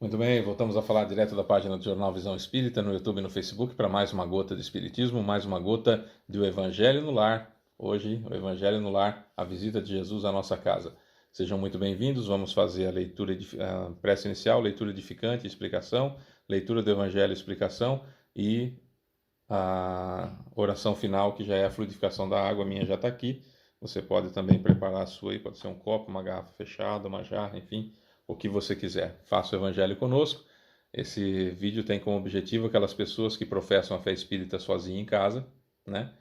Muito bem, voltamos a falar direto da página do Jornal Visão Espírita no YouTube e no Facebook para mais uma gota de Espiritismo, mais uma gota do Evangelho no Lar. Hoje, o Evangelho no Lar, a visita de Jesus à nossa casa. Sejam muito bem-vindos, vamos fazer a leitura, a prece inicial, leitura edificante, explicação, leitura do Evangelho, explicação e a oração final, que já é a fluidificação da água, a minha já está aqui. Você pode também preparar a sua aí, pode ser um copo, uma garrafa fechada, uma jarra, enfim, o que você quiser. Faça o Evangelho conosco. Esse vídeo tem como objetivo aquelas pessoas que professam a fé espírita sozinha em casa, né?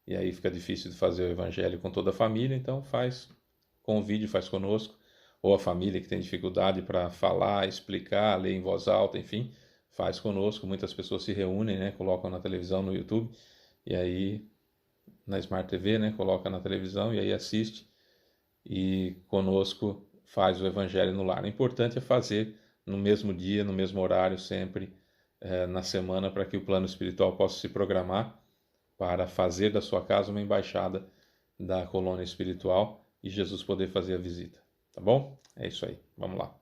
E aí fica difícil de fazer o Evangelho com toda a família, então faz com o vídeo, faz conosco. Ou a família que tem dificuldade para falar, explicar, ler em voz alta, enfim, faz conosco. Muitas pessoas se reúnem, né? Colocam na televisão, no YouTube, e aí na Smart TV, né? Coloca na televisão e aí assiste e conosco faz o Evangelho no Lar. O importante é fazer no mesmo dia, no mesmo horário, sempre na semana, para que o plano espiritual possa se programar para fazer da sua casa uma embaixada da colônia espiritual e Jesus poder fazer a visita. Tá bom? É isso aí. Vamos lá.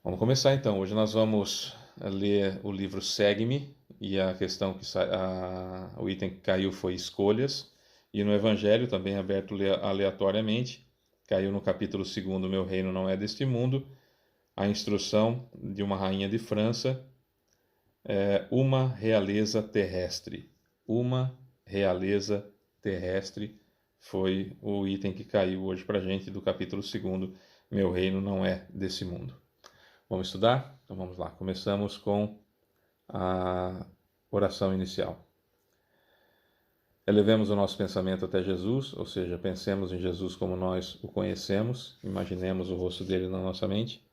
Vamos começar então. Hoje nós vamos ler o livro Segue-me e a questão o item que caiu foi escolhas. E no Evangelho, também aberto aleatoriamente, caiu no capítulo 2, Meu Reino Não É Deste Mundo, a instrução de uma rainha de França, uma realeza terrestre. Uma realeza terrestre foi o item que caiu hoje para a gente do capítulo 2, Meu Reino Não É Desse Mundo. Vamos estudar? Então vamos lá. Começamos com a oração inicial. Elevemos o nosso pensamento até Jesus, ou seja, pensemos em Jesus como nós o conhecemos, imaginemos o rosto dele na nossa mente.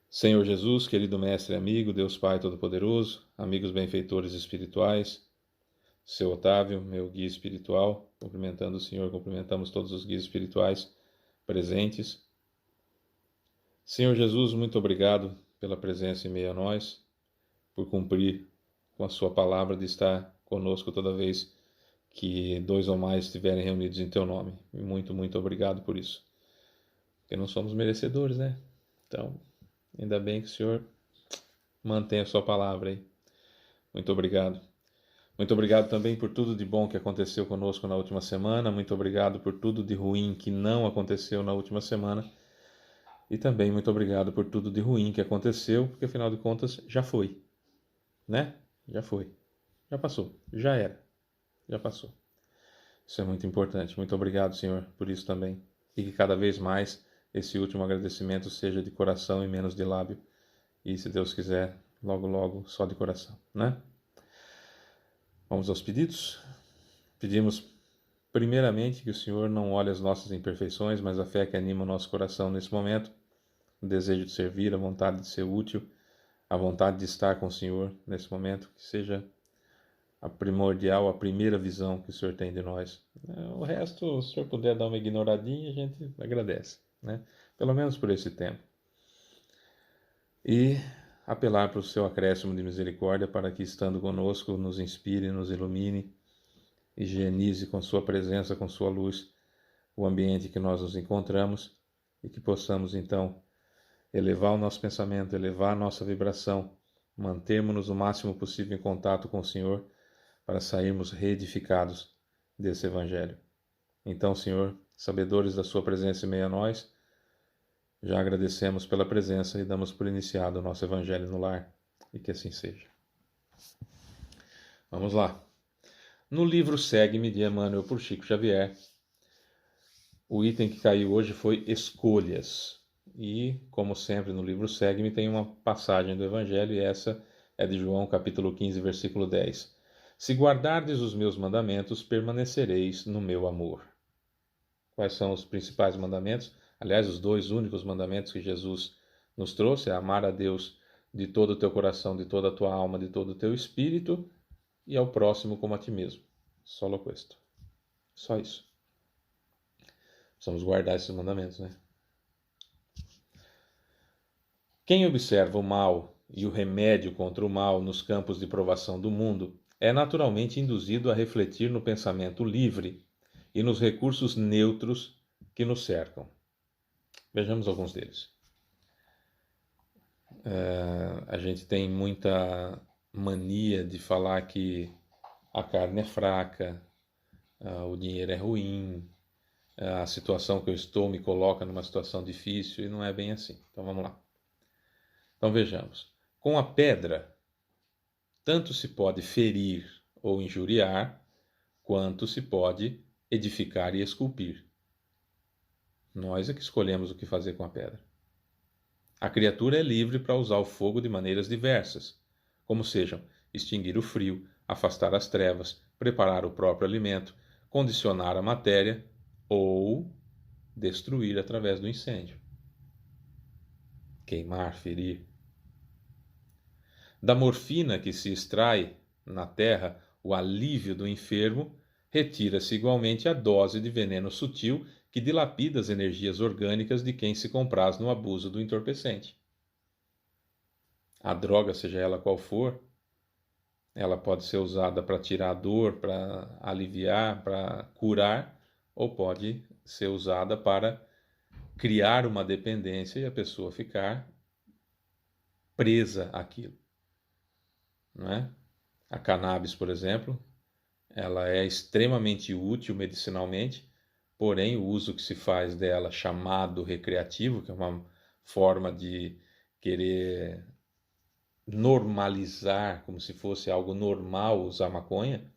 Senhor Jesus, querido Mestre e amigo, Deus Pai Todo-Poderoso, amigos benfeitores espirituais, Seu Otávio, meu guia espiritual, cumprimentando o Senhor, cumprimentamos todos os guias espirituais presentes. Senhor Jesus, muito obrigado pela presença em meio a nós, por cumprir com a sua palavra de estar conosco toda vez que dois ou mais estiverem reunidos em teu nome. Muito, muito obrigado por isso. Porque não somos merecedores, né? Então, ainda bem que o Senhor mantém a sua palavra aí. Muito obrigado. Muito obrigado também por tudo de bom que aconteceu conosco na última semana. Muito obrigado por tudo de ruim que não aconteceu na última semana. E também muito obrigado por tudo de ruim que aconteceu, porque afinal de contas já foi, né? Já foi. Já passou. Já era. Já passou. Isso é muito importante. Muito obrigado, Senhor, por isso também. E que cada vez mais esse último agradecimento seja de coração e menos de lábio. E, se Deus quiser, logo, logo, só de coração, né? Vamos aos pedidos. Pedimos, primeiramente, que o Senhor não olhe as nossas imperfeições, mas a fé que anima o nosso coração nesse momento, o desejo de servir, a vontade de ser útil, a vontade de estar com o Senhor nesse momento, que seja a primordial, a primeira visão que o Senhor tem de nós. O resto, se o Senhor puder dar uma ignoradinha, a gente agradece, né? Pelo menos por esse tempo. E apelar para o seu acréscimo de misericórdia para que, estando conosco, nos inspire, nos ilumine, higienize com sua presença, com sua luz, o ambiente que nós nos encontramos e que possamos, então, elevar o nosso pensamento, elevar a nossa vibração, mantermos-nos o máximo possível em contato com o Senhor para sairmos reedificados desse Evangelho. Então, Senhor, sabedores da sua presença em meio a nós, já agradecemos pela presença e damos por iniciado o nosso Evangelho no lar, e que assim seja. Vamos lá. No livro Segue-me, de Emmanuel por Chico Xavier, o item que caiu hoje foi escolhas. E, como sempre no livro Segue-me, tem uma passagem do Evangelho, e essa é de João, capítulo 15, versículo 10. Se guardardes os meus mandamentos, permanecereis no meu amor. Quais são os principais mandamentos? Aliás, os dois únicos mandamentos que Jesus nos trouxe é amar a Deus de todo o teu coração, de toda a tua alma, de todo o teu espírito, e ao próximo como a ti mesmo. Solo questo. Só isso. Precisamos guardar esses mandamentos, né? Quem observa o mal e o remédio contra o mal nos campos de provação do mundo é naturalmente induzido a refletir no pensamento livre e nos recursos neutros que nos cercam. Vejamos alguns deles. A gente tem muita mania de falar que a carne é fraca, o dinheiro é ruim, a situação que eu estou me coloca numa situação difícil e não é bem assim. Então vamos lá. Então vejamos. Com a pedra, tanto se pode ferir ou injuriar, quanto se pode edificar e esculpir. Nós é que escolhemos o que fazer com a pedra. A criatura é livre para usar o fogo de maneiras diversas, como sejam extinguir o frio, afastar as trevas, preparar o próprio alimento, condicionar a matéria ou destruir através do incêndio. Queimar, ferir. Da morfina que se extrai na terra o alívio do enfermo, retira-se igualmente a dose de veneno sutil que dilapida as energias orgânicas de quem se compraz no abuso do entorpecente. A droga, seja ela qual for, ela pode ser usada para tirar a dor, para aliviar, para curar, ou pode ser usada para criar uma dependência e a pessoa ficar presa àquilo, não é? A cannabis, por exemplo, ela é extremamente útil medicinalmente, porém o uso que se faz dela, chamado recreativo, que é uma forma de querer normalizar, como se fosse algo normal usar maconha,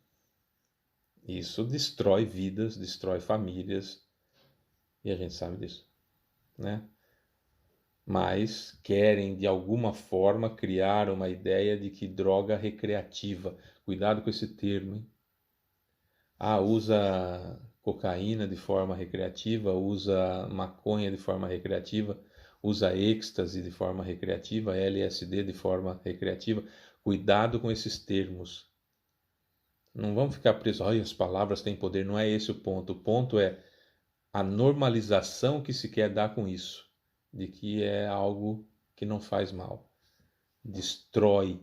isso destrói vidas, destrói famílias, e a gente sabe disso, né? Mas querem de alguma forma criar uma ideia de que droga recreativa, cuidado com esse termo, hein? Usa cocaína de forma recreativa, usa maconha de forma recreativa, usa êxtase de forma recreativa, LSD de forma recreativa. Cuidado com esses termos. Não vamos ficar presos, olha, as palavras têm poder, não é esse o ponto. O ponto é a normalização que se quer dar com isso, de que é algo que não faz mal, destrói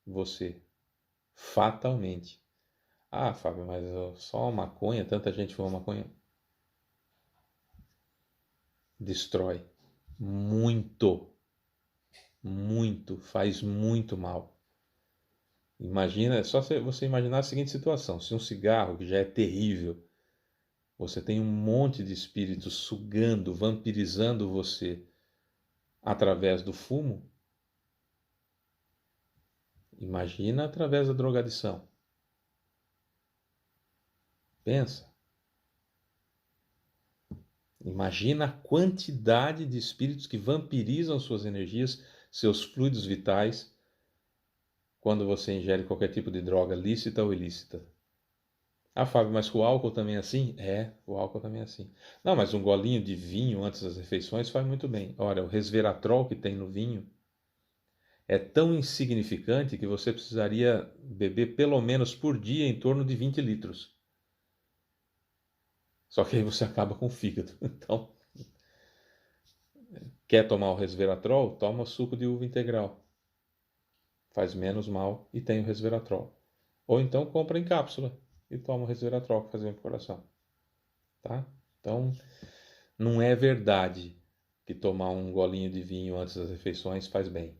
você fatalmente. Fábio, mas só maconha, tanta gente fuma maconha. Destrói. Muito. Muito. Faz muito mal. Imagina, é só você imaginar a seguinte situação: se um cigarro, que já é terrível, você tem um monte de espíritos sugando, vampirizando você através do fumo, imagina através da drogadição. Pensa. Imagina a quantidade de espíritos que vampirizam suas energias, seus fluidos vitais, quando você ingere qualquer tipo de droga lícita ou ilícita. Fábio, mas o álcool também é assim? O álcool também é assim. Não, mas um golinho de vinho antes das refeições faz muito bem. Olha, o resveratrol que tem no vinho é tão insignificante que você precisaria beber pelo menos por dia em torno de 20 litros. Só que aí você acaba com o fígado. Então, quer tomar o resveratrol? Toma suco de uva integral. Faz menos mal e tem o resveratrol. Ou então compra em cápsula e toma o resveratrol que faz bem para o coração. Tá? Então, não é verdade que tomar um golinho de vinho antes das refeições faz bem.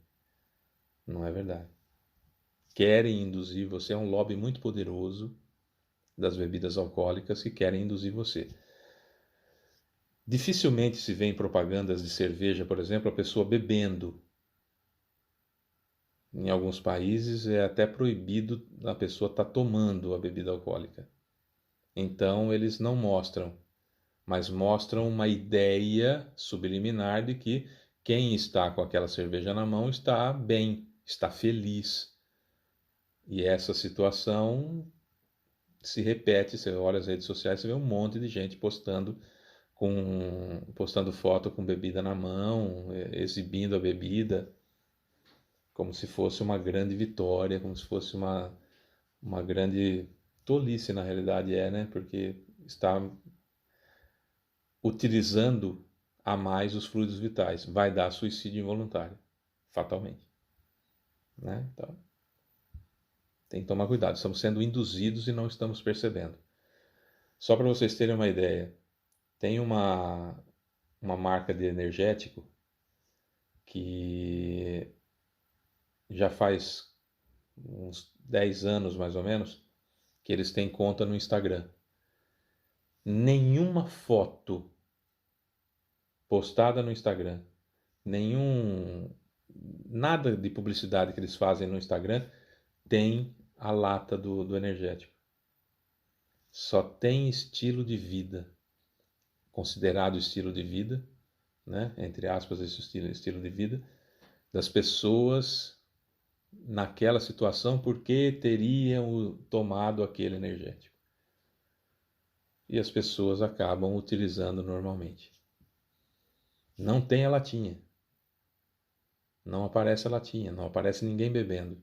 Não é verdade. Querem induzir você, é um lobby muito poderoso das bebidas alcoólicas que querem induzir você. Dificilmente se vê em propagandas de cerveja, por exemplo, a pessoa bebendo. Em alguns países é até proibido a pessoa estar tomando a bebida alcoólica. Então eles não mostram, mas mostram uma ideia subliminar de que quem está com aquela cerveja na mão está bem, está feliz. E essa situação se repete, você olha as redes sociais, você vê um monte de gente postando foto com bebida na mão, exibindo a bebida, como se fosse uma grande vitória, como se fosse uma grande tolice, na realidade né? Porque está utilizando a mais os fluidos vitais. Vai dar suicídio involuntário, fatalmente. Né? Então, tem que tomar cuidado. Estamos sendo induzidos e não estamos percebendo. Só para vocês terem uma ideia, tem uma marca de energético que já faz uns 10 anos mais ou menos que eles têm conta no Instagram. Nenhuma foto postada no Instagram, nada de publicidade que eles fazem no Instagram tem a lata do energético. Só tem estilo de vida, considerado estilo de vida, né? Entre aspas, esse estilo de vida das pessoas naquela situação porque teriam tomado aquele energético. E as pessoas acabam utilizando normalmente. Não tem a latinha. Não aparece a latinha, não aparece ninguém bebendo.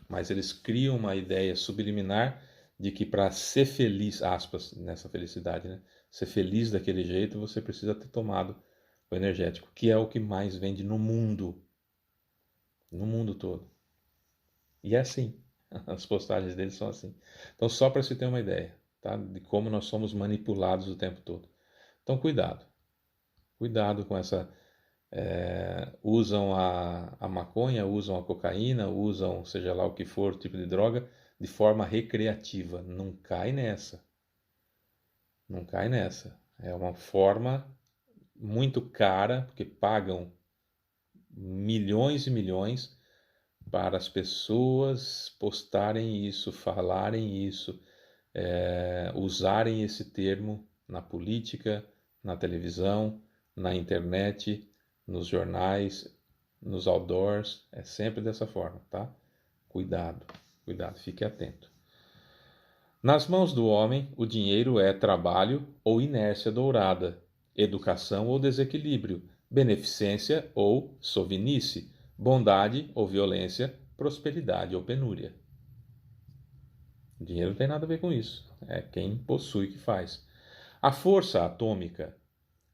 Mas eles criam uma ideia subliminar de que para ser feliz, aspas, nessa felicidade, né? Ser feliz daquele jeito, você precisa ter tomado o energético, que é o que mais vende no mundo todo. E é assim, as postagens deles são assim. Então, só para se ter uma ideia, tá? De como nós somos manipulados o tempo todo. Então, cuidado com essa... usam a maconha, usam a cocaína, usam seja lá o que for, tipo de droga, de forma recreativa. Não cai nessa. Não cai nessa. É uma forma muito cara, porque pagam milhões e milhões para as pessoas postarem isso, falarem isso, usarem esse termo na política, na televisão, na internet, nos jornais, nos outdoors. É sempre dessa forma, tá? Cuidado, fique atento. Nas mãos do homem, o dinheiro é trabalho ou inércia dourada, educação ou desequilíbrio, beneficência ou sovinice, bondade ou violência, prosperidade ou penúria. O dinheiro não tem nada a ver com isso. É quem possui que faz. A força atômica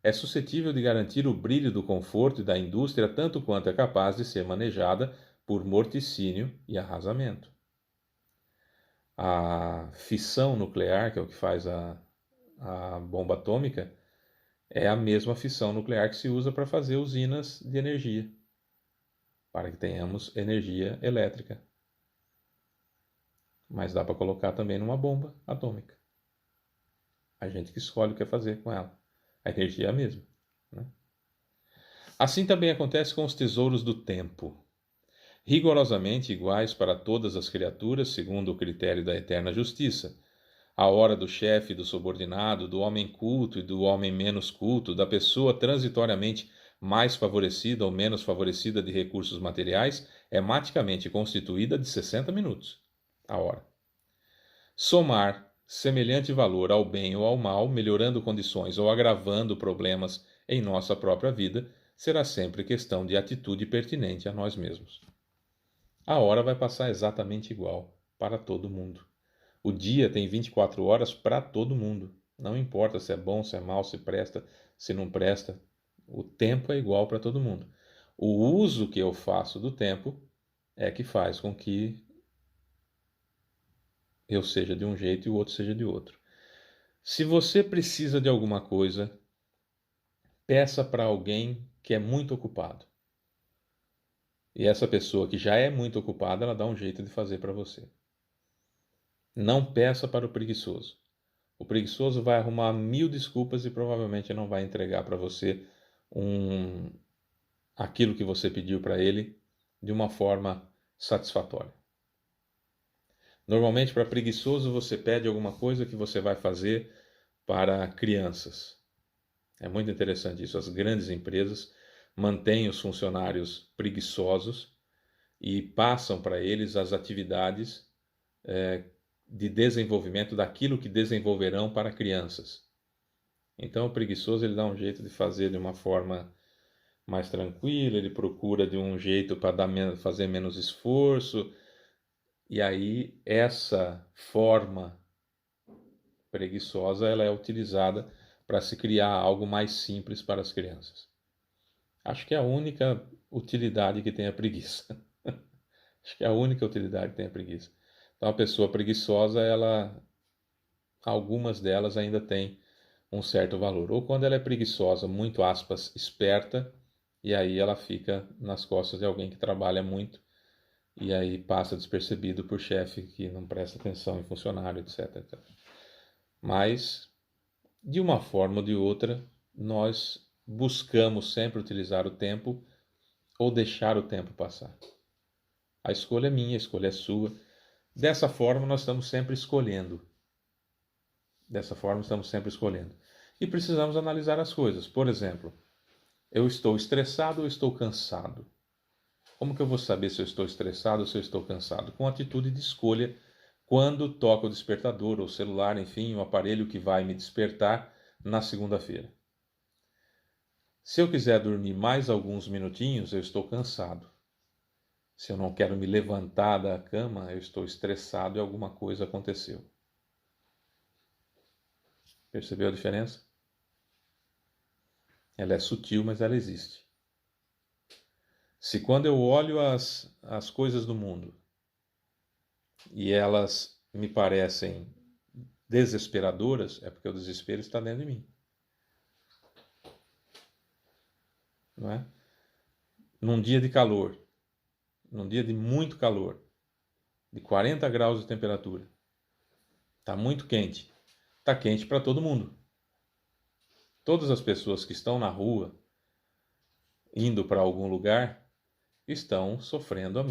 é suscetível de garantir o brilho do conforto e da indústria tanto quanto é capaz de ser manejada por morticínio e arrasamento. A fissão nuclear, que é o que faz a bomba atômica, é a mesma fissão nuclear que se usa para fazer usinas de energia, para que tenhamos energia elétrica. Mas dá para colocar também numa bomba atômica. A gente que escolhe o que fazer com ela. A energia é a mesma, né? Assim também acontece com os tesouros do tempo, rigorosamente iguais para todas as criaturas, segundo o critério da eterna justiça. A hora do chefe e do subordinado, do homem culto e do homem menos culto, da pessoa transitoriamente mais favorecida ou menos favorecida de recursos materiais, é maticamente constituída de 60 minutos, a hora. Somar semelhante valor ao bem ou ao mal, melhorando condições ou agravando problemas em nossa própria vida, será sempre questão de atitude pertinente a nós mesmos. A hora vai passar exatamente igual para todo mundo. O dia tem 24 horas para todo mundo. Não importa se é bom, se é mal, se presta, se não presta. O tempo é igual para todo mundo. O uso que eu faço do tempo é que faz com que eu seja de um jeito e o outro seja de outro. Se você precisa de alguma coisa, peça para alguém que é muito ocupado. E essa pessoa que já é muito ocupada, ela dá um jeito de fazer para você. Não peça para o preguiçoso. O preguiçoso vai arrumar 1000 desculpas e provavelmente não vai entregar para você aquilo que você pediu para ele de uma forma satisfatória. Normalmente, para preguiçoso, você pede alguma coisa que você vai fazer para crianças. É muito interessante isso. As grandes empresas mantêm os funcionários preguiçosos e passam para eles as atividades de desenvolvimento daquilo que desenvolverão para crianças. Então, o preguiçoso ele dá um jeito de fazer de uma forma mais tranquila, ele procura de um jeito para fazer menos esforço, e aí essa forma preguiçosa ela é utilizada para se criar algo mais simples para as crianças. Acho que é a única utilidade que tem a preguiça. Acho que é a única utilidade que tem a preguiça. Então, a pessoa preguiçosa, algumas delas ainda têm um certo valor. Ou quando ela é preguiçosa, muito aspas, esperta, e aí ela fica nas costas de alguém que trabalha muito e aí passa despercebido por chefe que não presta atenção em funcionário, etc, etc. Mas, de uma forma ou de outra, nós buscamos sempre utilizar o tempo ou deixar o tempo passar. A escolha é minha, a escolha é sua. Dessa forma, nós estamos sempre escolhendo. Dessa forma, estamos sempre escolhendo. E precisamos analisar as coisas. Por exemplo, eu estou estressado ou estou cansado? Como que eu vou saber se eu estou estressado ou se eu estou cansado? Com atitude de escolha quando toca o despertador ou o celular, enfim, o aparelho que vai me despertar na segunda-feira. Se eu quiser dormir mais alguns minutinhos, eu estou cansado. Se eu não quero me levantar da cama, eu estou estressado e alguma coisa aconteceu. Percebeu a diferença? Ela é sutil, mas ela existe. Se quando eu olho as coisas do mundo e elas me parecem desesperadoras, é porque o desespero está dentro de mim. Não é? Num dia de calor, num dia de muito calor, de 40 graus de temperatura, está muito quente. Está quente para todo mundo. Todas as pessoas que estão na rua, indo para algum lugar, estão sofrendo a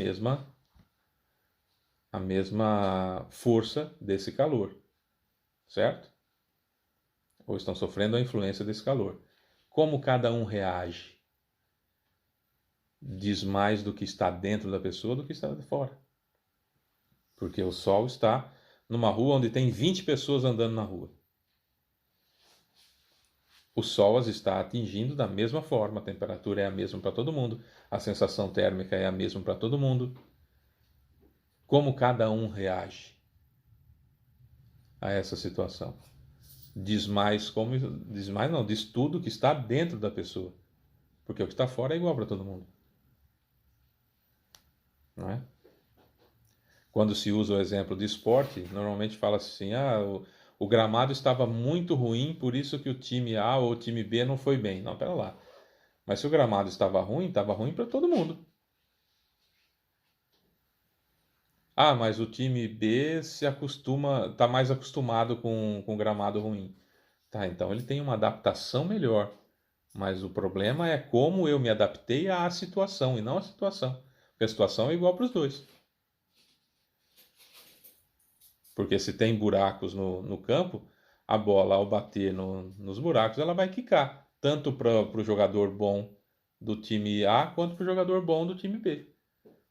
mesma força desse calor, certo? Ou estão sofrendo a influência desse calor. Como cada um reage diz mais do que está dentro da pessoa do que está de fora. Porque o sol está numa rua onde tem 20 pessoas andando na rua. O sol as está atingindo da mesma forma, a temperatura é a mesma para todo mundo, a sensação térmica é a mesma para todo mundo. Como cada um reage a essa situação? Diz mais não, diz tudo que está dentro da pessoa. Porque o que está fora é igual para todo mundo. Não é? Quando se usa o exemplo de esporte, normalmente fala assim, o gramado estava muito ruim, por isso que o time A ou o time B não foi bem. Não, pera lá. Mas se o gramado estava ruim para todo mundo. Ah, mas o time B está mais acostumado com gramado ruim. Tá, então ele tem uma adaptação melhor. Mas o problema é como eu me adaptei à situação e não à situação. Porque a situação é igual para os dois. Porque se tem buracos no campo, a bola ao bater nos buracos, ela vai quicar. Tanto para o jogador bom do time A quanto para o jogador bom do time B.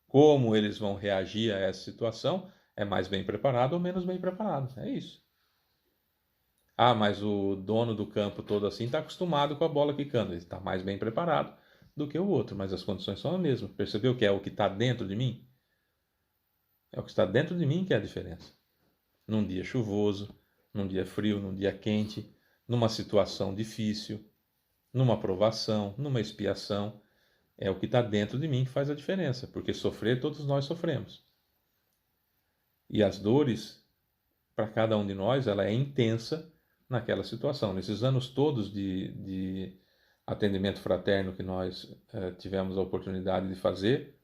Como eles vão reagir a essa situação é mais bem preparado ou menos bem preparado. É isso. Ah, mas o dono do campo todo assim está acostumado com a bola quicando. Ele está mais bem preparado do que o outro, mas as condições são as mesmas. Percebeu que é o que está dentro de mim? É o que está dentro de mim que é a diferença. Num dia chuvoso, num dia frio, num dia quente, numa situação difícil, numa provação, numa expiação. É o que está dentro de mim que faz a diferença, porque sofrer todos nós sofremos. E as dores, para cada um de nós, ela é intensa naquela situação. Nesses anos todos de atendimento fraterno que nós tivemos a oportunidade de fazer,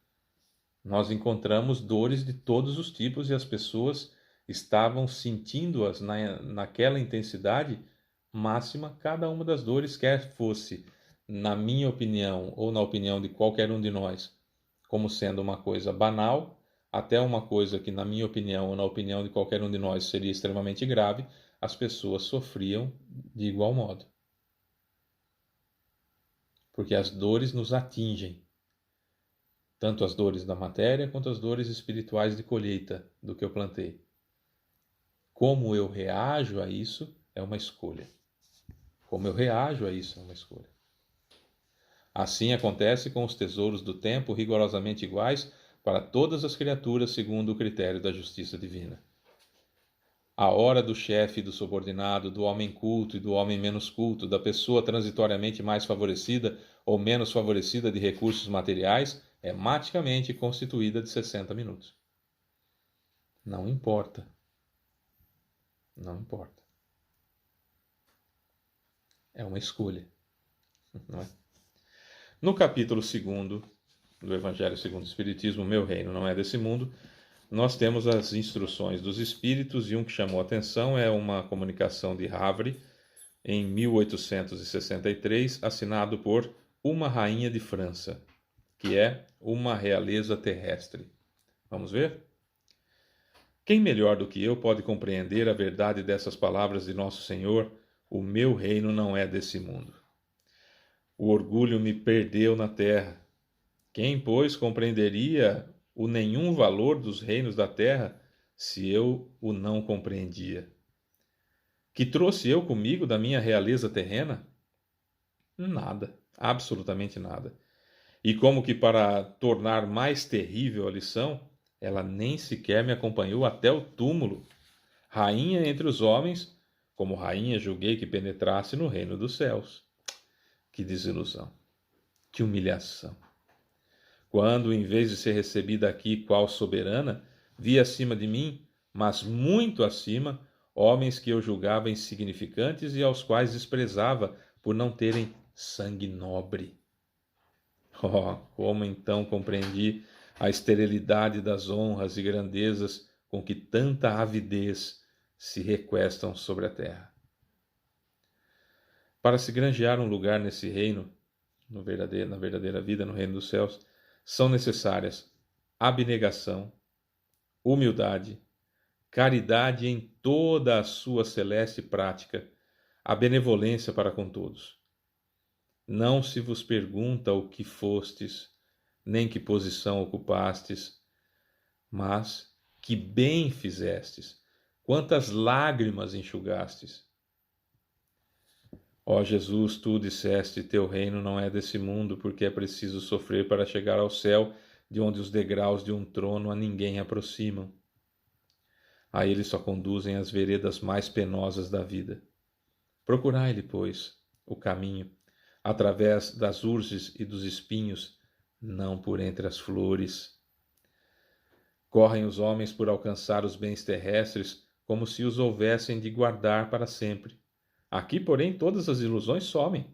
nós encontramos dores de todos os tipos e as pessoas estavam sentindo-as naquela intensidade máxima, cada uma das dores, quer fosse, na minha opinião ou na opinião de qualquer um de nós, como sendo uma coisa banal, até uma coisa que, na minha opinião ou na opinião de qualquer um de nós, seria extremamente grave, as pessoas sofriam de igual modo. Porque as dores nos atingem. Tanto as dores da matéria quanto as dores espirituais de colheita do que eu plantei. Como eu reajo a isso é uma escolha. Como eu reajo a isso é uma escolha. Assim acontece com os tesouros do tempo rigorosamente iguais para todas as criaturas segundo o critério da justiça divina. A hora do chefe e do subordinado, do homem culto e do homem menos culto, da pessoa transitoriamente mais favorecida ou menos favorecida de recursos materiais é maticamente constituída de 60 minutos. Não importa. Não importa. É uma escolha. Não é? No capítulo 2 do Evangelho segundo o Espiritismo, o meu reino não é desse mundo, nós temos as instruções dos Espíritos, e um que chamou a atenção é uma comunicação de Havre, em 1863, assinado por uma rainha de França, que é uma realeza terrestre. Vamos ver? Quem melhor do que eu pode compreender a verdade dessas palavras de Nosso Senhor? O meu reino não é desse mundo. O orgulho me perdeu na terra. Quem, pois, compreenderia o nenhum valor dos reinos da terra se eu o não compreendia? Que trouxe eu comigo da minha realeza terrena? Nada, absolutamente nada. E como que para tornar mais terrível a lição, ela nem sequer me acompanhou até o túmulo. Rainha entre os homens, como rainha julguei que penetrasse no reino dos céus. Que desilusão, que humilhação. Quando, em vez de ser recebida aqui qual soberana, vi acima de mim, mas muito acima, homens que eu julgava insignificantes e aos quais desprezava por não terem sangue nobre. Oh, como então compreendi a esterilidade das honras e grandezas com que tanta avidez se requestam sobre a terra. Para se granjear um lugar nesse reino, na verdadeira vida, no reino dos céus, são necessárias abnegação, humildade, caridade em toda a sua celeste prática, a benevolência para com todos. Não se vos pergunta o que fostes, nem que posição ocupastes, mas que bem fizestes, quantas lágrimas enxugastes. Ó Jesus, tu disseste, teu reino não é desse mundo, porque é preciso sofrer para chegar ao céu, de onde os degraus de um trono a ninguém aproximam. A ele só conduzem as veredas mais penosas da vida. Procurai-lhe, pois, o caminho, através das urzes e dos espinhos, não por entre as flores. Correm os homens por alcançar os bens terrestres, como se os houvessem de guardar para sempre. Aqui, porém, todas as ilusões somem.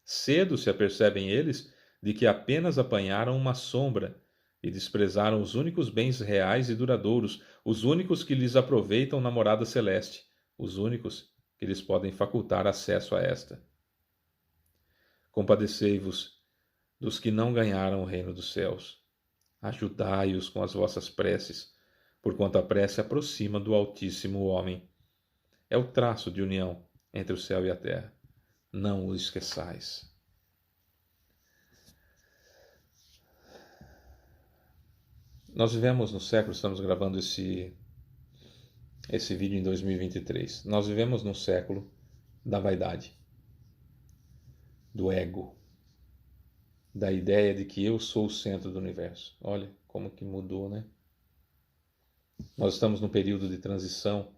Cedo se apercebem eles de que apenas apanharam uma sombra e desprezaram os únicos bens reais e duradouros, os únicos que lhes aproveitam na morada celeste, os únicos que lhes podem facultar acesso a esta. Compadecei-vos dos que não ganharam o reino dos céus. Ajudai-os com as vossas preces, porquanto a prece aproxima do Altíssimo homem. É o traço de união entre o céu e a terra. Não o esqueçais. Nós vivemos no século, estamos gravando esse vídeo em 2023. Nós vivemos no século da vaidade, do ego, da ideia de que eu sou o centro do universo. Olha como que mudou, né? Nós estamos num período de transição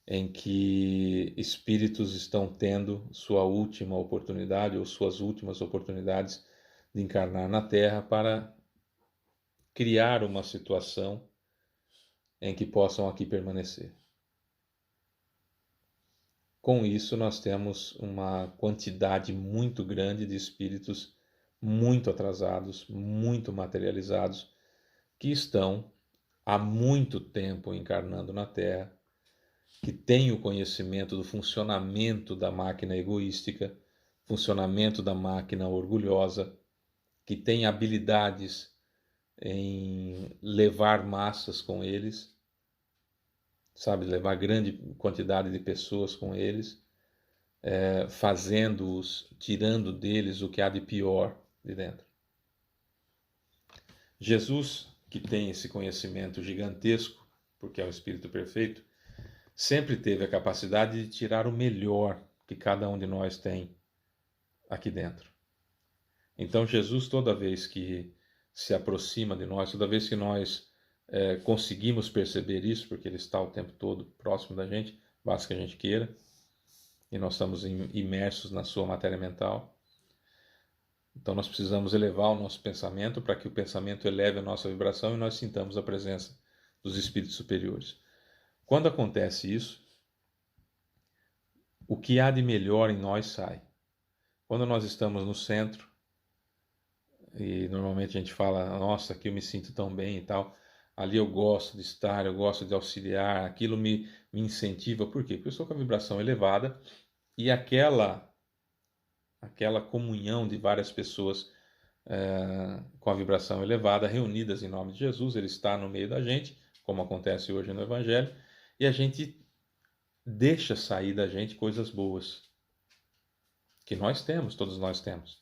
em que espíritos estão tendo sua última oportunidade ou suas últimas oportunidades de encarnar na Terra para criar uma situação em que possam aqui permanecer. Com isso, nós temos uma quantidade muito grande de espíritos muito atrasados, muito materializados, que estão há muito tempo encarnando na Terra, que têm o conhecimento do funcionamento da máquina egoística, funcionamento da máquina orgulhosa, que têm habilidades em levar massas com eles, sabe, levar grande quantidade de pessoas com eles, fazendo-os, tirando deles o que há de pior de dentro. Jesus, que tem esse conhecimento gigantesco, porque é o Espírito perfeito, sempre teve a capacidade de tirar o melhor que cada um de nós tem aqui dentro. Então Jesus, toda vez que se aproxima de nós, toda vez que nós conseguimos perceber isso, porque Ele está o tempo todo próximo da gente, basta que a gente queira, e nós estamos imersos na sua matéria mental. Então nós precisamos elevar o nosso pensamento para que o pensamento eleve a nossa vibração e nós sintamos a presença dos espíritos superiores. Quando acontece isso, o que há de melhor em nós sai. Quando nós estamos no centro, e normalmente a gente fala, nossa, aqui eu me sinto tão bem e tal, ali eu gosto de estar, eu gosto de auxiliar, aquilo me incentiva, por quê? Porque eu estou com a vibração elevada e aquela comunhão de várias pessoas com a vibração elevada, reunidas em nome de Jesus, ele está no meio da gente, como acontece hoje no Evangelho, e a gente deixa sair da gente coisas boas, que nós temos, todos nós temos.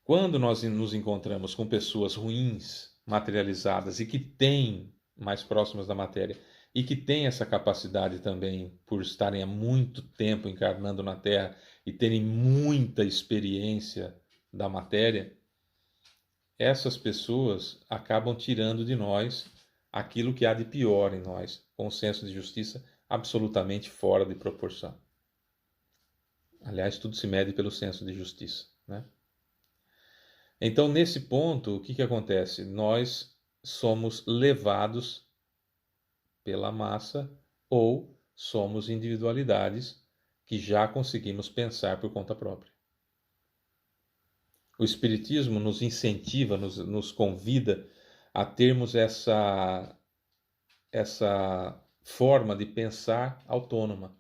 Quando nós nos encontramos com pessoas ruins, materializadas e que têm, mais próximas da matéria, e que têm essa capacidade também, por estarem há muito tempo encarnando na Terra e terem muita experiência da matéria, essas pessoas acabam tirando de nós aquilo que há de pior em nós, com um senso de justiça absolutamente fora de proporção. Aliás, tudo se mede pelo senso de justiça, né? Então, nesse ponto, o que acontece? Nós somos levados pela massa ou somos individualidades que já conseguimos pensar por conta própria. O Espiritismo nos incentiva, nos convida a termos essa forma de pensar autônoma,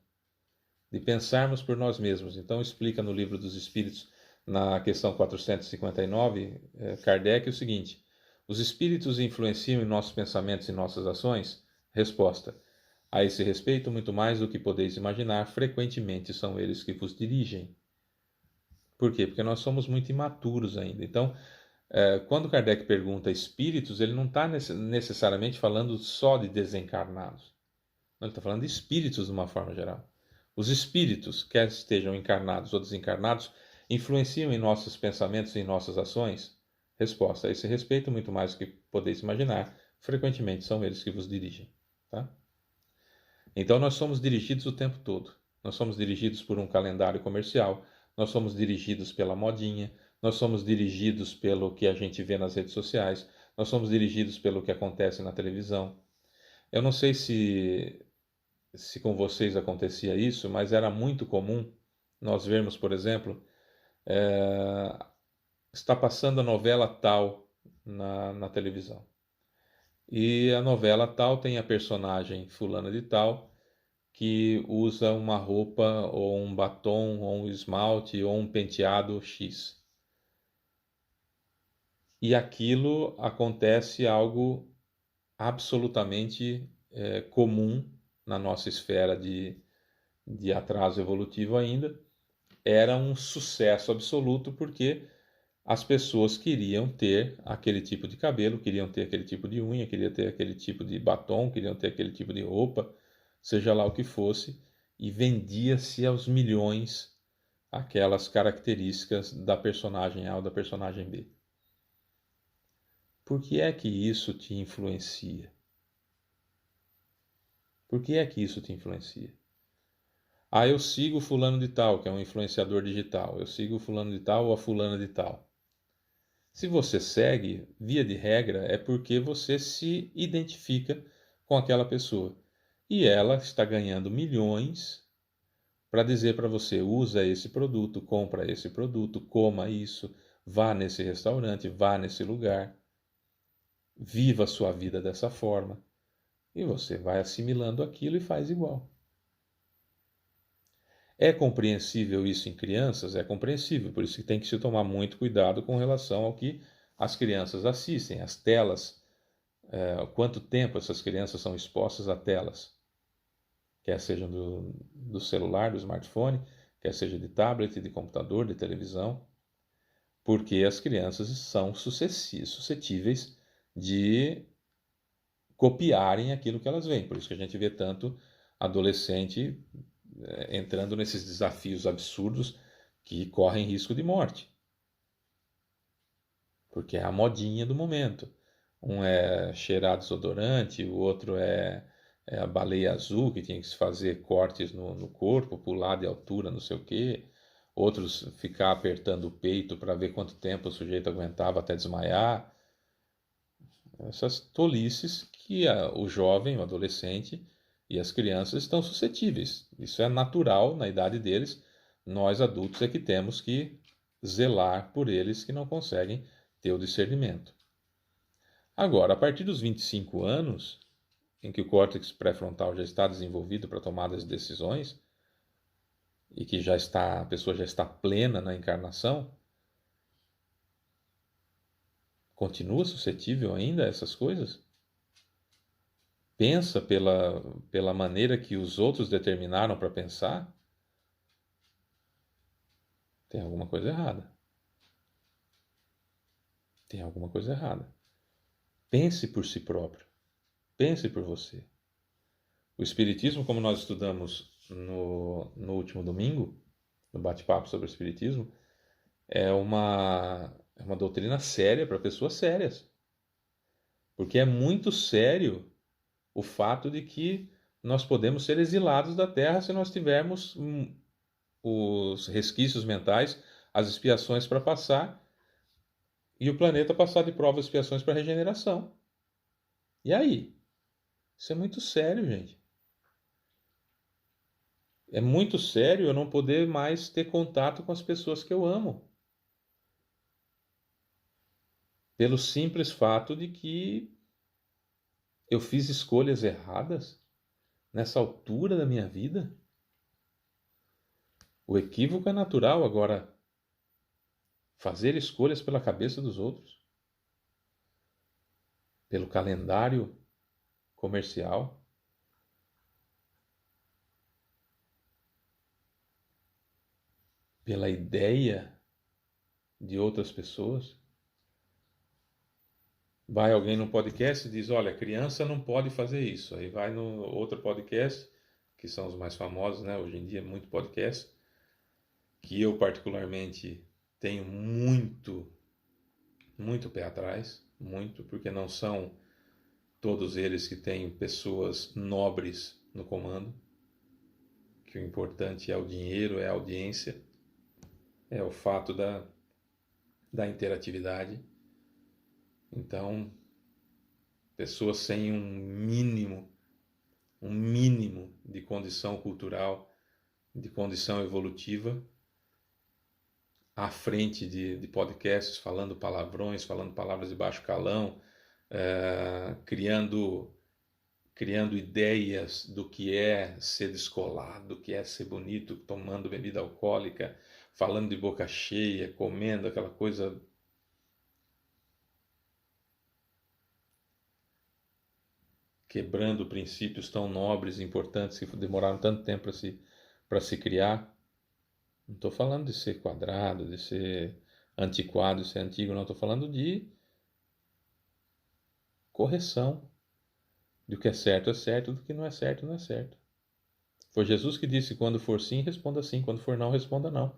de pensarmos por nós mesmos. Então, explica no Livro dos Espíritos, na questão 459, Kardec, o seguinte: os espíritos influenciam em nossos pensamentos e nossas ações? Resposta: a esse respeito, muito mais do que podeis imaginar, frequentemente são eles que vos dirigem. Por quê? Porque nós somos muito imaturos ainda. Então, quando Kardec pergunta espíritos, ele não está necessariamente falando só de desencarnados. Ele está falando de espíritos de uma forma geral. Os espíritos, quer estejam encarnados ou desencarnados, influenciam em nossos pensamentos e em nossas ações? Resposta: a esse respeito, muito mais do que podeis imaginar, frequentemente são eles que vos dirigem. Tá? Então nós somos dirigidos o tempo todo. Nós somos dirigidos por um calendário comercial, nós somos dirigidos pela modinha, nós somos dirigidos pelo que a gente vê nas redes sociais, nós somos dirigidos pelo que acontece na televisão. Eu não sei se com vocês acontecia isso, mas era muito comum nós vermos, por exemplo, está passando a novela tal na televisão. E a novela tal tem a personagem fulana de tal que usa uma roupa ou um batom ou um esmalte ou um penteado X. E aquilo acontece algo absolutamente comum na nossa esfera de atraso evolutivo ainda. Era um sucesso absoluto porque as pessoas queriam ter aquele tipo de cabelo, queriam ter aquele tipo de unha, queriam ter aquele tipo de batom, queriam ter aquele tipo de roupa, seja lá o que fosse, e vendia-se aos milhões aquelas características da personagem A ou da personagem B. Por que é que isso te influencia? Por que é que isso te influencia? Ah, eu sigo fulano de tal, que é um influenciador digital. Eu sigo fulano de tal ou a fulana de tal. Se você segue, via de regra, é porque você se identifica com aquela pessoa. E ela está ganhando milhões para dizer para você: usa esse produto, compra esse produto, coma isso, vá nesse restaurante, vá nesse lugar, viva a sua vida dessa forma. E você vai assimilando aquilo e faz igual. É compreensível isso em crianças? É compreensível, por isso que tem que se tomar muito cuidado com relação ao que as crianças assistem, as telas, quanto tempo essas crianças são expostas a telas, quer sejam do celular, do smartphone, quer seja de tablet, de computador, de televisão, porque as crianças são suscetíveis de copiarem aquilo que elas veem. Por isso que a gente vê tanto adolescente entrando nesses desafios absurdos que correm risco de morte. Porque é a modinha do momento. Um é cheirar desodorante, o outro é a baleia azul, que tinha que se fazer cortes no corpo, pular de altura, não sei o quê. Outros ficar apertando o peito para ver quanto tempo o sujeito aguentava até desmaiar. Essas tolices que o jovem, o adolescente e as crianças estão suscetíveis. Isso é natural na idade deles. Nós adultos é que temos que zelar por eles que não conseguem ter o discernimento. Agora, a partir dos 25 anos, em que o córtex pré-frontal já está desenvolvido para tomar as decisões e que a pessoa já está plena na encarnação, continua suscetível ainda a essas coisas? Pensa pela maneira que os outros determinaram para pensar? Tem alguma coisa errada. Tem alguma coisa errada. Pense por si próprio. Pense por você. O Espiritismo, como nós estudamos no último domingo, no bate-papo sobre o Espiritismo, é uma doutrina séria para pessoas sérias. Porque é muito sério o fato de que nós podemos ser exilados da Terra se nós tivermos os resquícios mentais, as expiações para passar, e o planeta passar de provas e expiações para regeneração. E aí? Isso é muito sério, gente. É muito sério eu não poder mais ter contato com as pessoas que eu amo. Pelo simples fato de que eu fiz escolhas erradas nessa altura da minha vida. O equívoco é natural, agora fazer escolhas pela cabeça dos outros, pelo calendário comercial, pela ideia de outras pessoas. Vai alguém no podcast e diz: olha, criança não pode fazer isso. Aí vai no outro podcast, que são os mais famosos, né? Hoje em dia, muito podcast, que eu particularmente tenho muito, muito pé atrás, muito, porque não são todos eles que têm pessoas nobres no comando, que o importante é o dinheiro, é a audiência, é o fato da interatividade. Então, pessoas sem um mínimo de condição cultural, de condição evolutiva, à frente de podcasts falando palavrões, falando palavras de baixo calão, criando ideias do que é ser descolado, do que é ser bonito, tomando bebida alcoólica, falando de boca cheia, comendo aquela coisa quebrando princípios tão nobres e importantes que demoraram tanto tempo para se criar. Não estou falando de ser quadrado, de ser antiquado, de ser antigo, não. Estou falando de correção. Do que é certo, do que não é certo, não é certo. Foi Jesus que disse: quando for sim, responda sim, quando for não, responda não.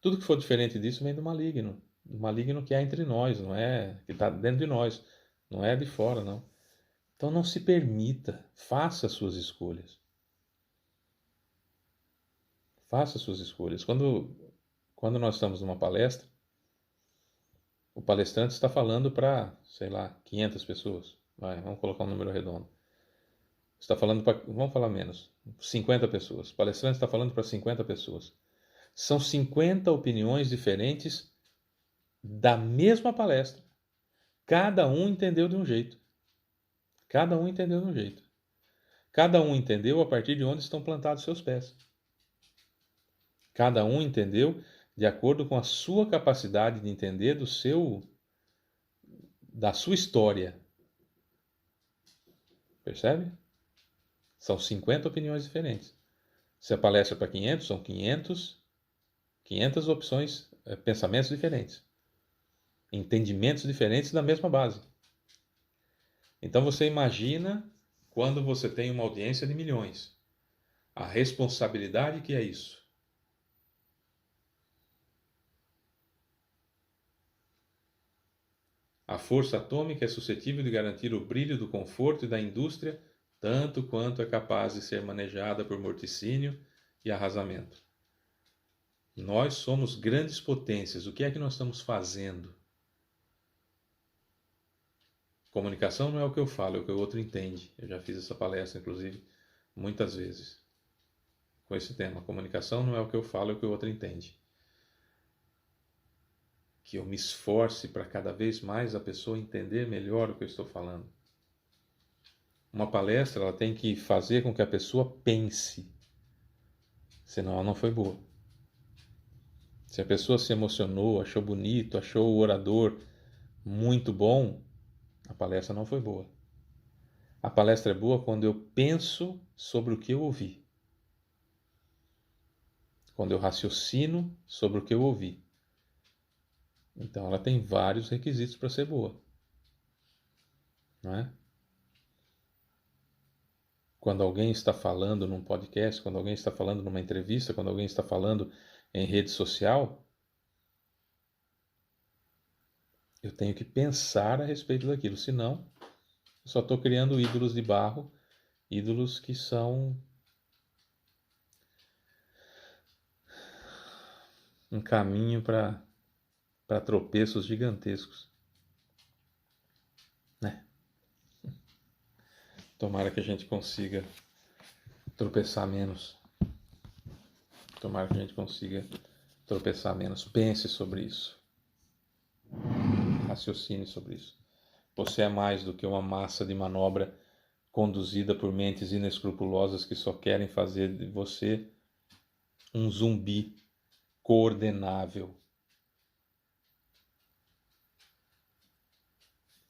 Tudo que for diferente disso vem do maligno. Do maligno que há entre nós, não é que está dentro de nós, não é de fora, não. Então não se permita, faça as suas escolhas. Faça as suas escolhas. Quando nós estamos numa palestra, o palestrante está falando para, sei lá, 500 pessoas. Vamos colocar um número redondo. Está falando para, vamos falar menos, 50 pessoas. O palestrante está falando para 50 pessoas. São 50 opiniões diferentes da mesma palestra. Cada um entendeu de um jeito. Cada um entendeu de um jeito. Cada um entendeu a partir de onde estão plantados seus pés. Cada um entendeu de acordo com a sua capacidade de entender da sua história. Percebe? São 50 opiniões diferentes. Se a palestra é para 500, são 500 opções, pensamentos diferentes. Entendimentos diferentes da mesma base. Então você imagina quando você tem uma audiência de milhões. A responsabilidade que é isso. A força atômica é suscetível de garantir o brilho do conforto e da indústria, tanto quanto é capaz de ser manejada por morticínio e arrasamento. Nós somos grandes potências. O que é que nós estamos fazendo? Comunicação não é o que eu falo, é o que o outro entende. Eu já fiz essa palestra, inclusive, muitas vezes, com esse tema. Comunicação não é o que eu falo, é o que o outro entende. que eu me esforce para cada vez mais a pessoa entender melhor o que eu estou falando. Uma palestra, ela tem que fazer com que a pessoa pense, senão ela não foi boa. Se a pessoa se emocionou, achou bonito, achou o orador muito bom, a palestra não foi boa. A palestra é boa quando eu penso sobre o que eu ouvi. Quando eu raciocino sobre o que eu ouvi. Então ela tem vários requisitos para ser boa. Não é? Quando alguém está falando num podcast, quando alguém está falando numa entrevista, quando alguém está falando em rede social, eu tenho que pensar a respeito daquilo, senão eu só estou criando ídolos de barro, ídolos que são um caminho para tropeços gigantescos. Né? Tomara que a gente consiga tropeçar menos. Tomara que a gente consiga tropeçar menos. Pense sobre isso. Raciocine sobre isso. Você é mais do que uma massa de manobra conduzida por mentes inescrupulosas que só querem fazer de você um zumbi coordenável,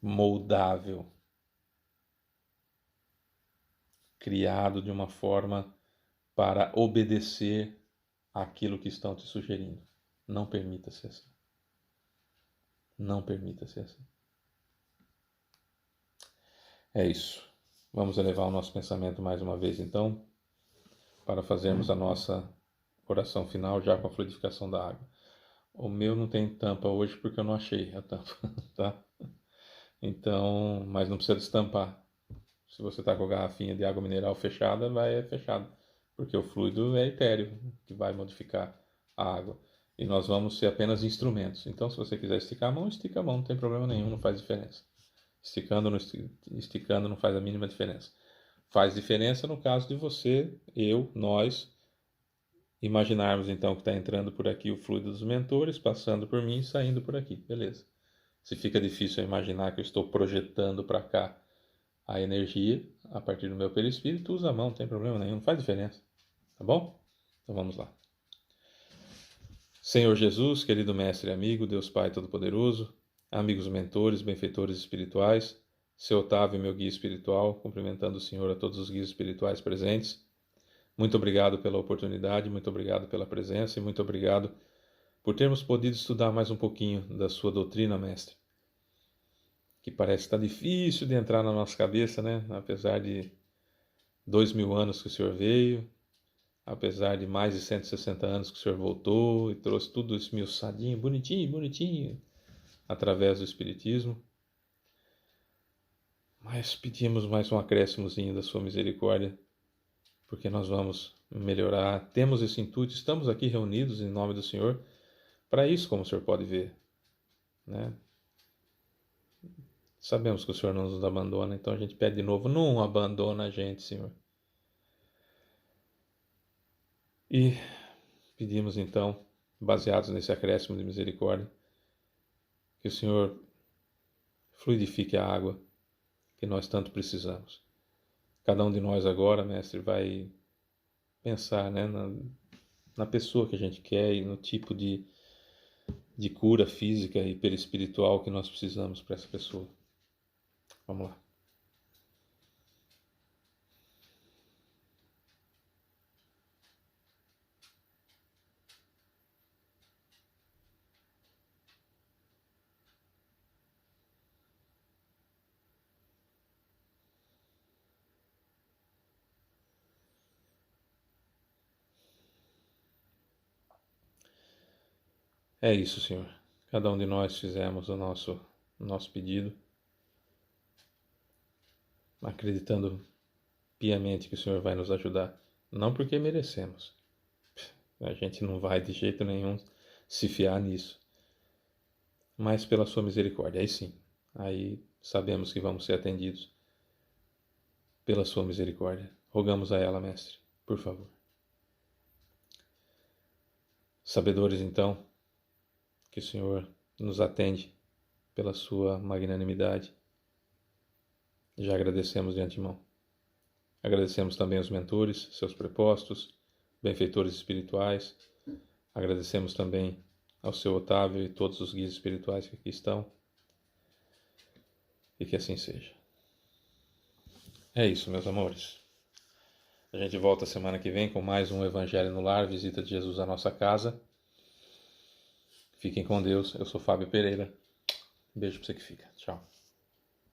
moldável, criado de uma forma para obedecer àquilo que estão te sugerindo. Não permita ser assim. Não permita ser assim. É isso. Vamos elevar o nosso pensamento mais uma vez, então, para fazermos a nossa oração final já com a fluidificação da água. O meu não tem tampa hoje porque eu não achei a tampa, tá? Então, mas não precisa destampar. Se você está com a garrafinha de água mineral fechada, vai fechado, porque o fluido é etéreo, que vai modificar a água. E nós vamos ser apenas instrumentos. Então, se você quiser esticar a mão, estica a mão, não tem problema nenhum, não faz diferença. Esticando não faz a mínima diferença. Faz diferença no caso de você, eu, nós, imaginarmos então que está entrando por aqui o fluido dos mentores, passando por mim e saindo por aqui, beleza. Se fica difícil imaginar que eu estou projetando para cá a energia a partir do meu perispírito, usa a mão, não tem problema nenhum, não faz diferença, tá bom? Então vamos lá. Senhor Jesus, querido Mestre e amigo, Deus Pai Todo-Poderoso, amigos mentores, benfeitores espirituais, seu Otávio, meu guia espiritual, cumprimentando o Senhor a todos os guias espirituais presentes. Muito obrigado pela oportunidade, muito obrigado pela presença e muito obrigado por termos podido estudar mais um pouquinho da sua doutrina, Mestre, que parece estar difícil de entrar na nossa cabeça, né? Apesar de 2000 anos que o Senhor veio, apesar de mais de 160 anos que o Senhor voltou e trouxe tudo esmiuçadinho, bonitinho, bonitinho, através do Espiritismo. Mas pedimos mais um acréscimozinho da sua misericórdia, porque nós vamos melhorar. Temos esse intuito, estamos aqui reunidos em nome do Senhor, para isso, como o Senhor pode ver, né? Sabemos que o Senhor não nos abandona, então a gente pede de novo, não abandona a gente, Senhor. E pedimos então, baseados nesse acréscimo de misericórdia, que o Senhor fluidifique a água que nós tanto precisamos. Cada um de nós agora, Mestre, vai pensar, né, na pessoa que a gente quer e no tipo de cura física e perispiritual que nós precisamos para essa pessoa. Vamos lá. É isso, Senhor. Cada um de nós fizemos o nosso pedido, acreditando piamente que o Senhor vai nos ajudar. Não porque merecemos. A gente não vai de jeito nenhum se fiar nisso. Mas pela sua misericórdia. Aí sim. Aí sabemos que vamos ser atendidos pela sua misericórdia. Rogamos a ela, Mestre, por favor. Sabedores, então, que o Senhor nos atende pela sua magnanimidade. Já agradecemos de antemão. Agradecemos também aos mentores, seus prepostos, benfeitores espirituais. Agradecemos também ao seu Otávio e todos os guias espirituais que aqui estão. E que assim seja. É isso, meus amores. A gente volta semana que vem com mais um Evangelho no Lar, visita de Jesus à nossa casa. Fiquem com Deus. Eu sou Fábio Pereira. Beijo pra você que fica. Tchau.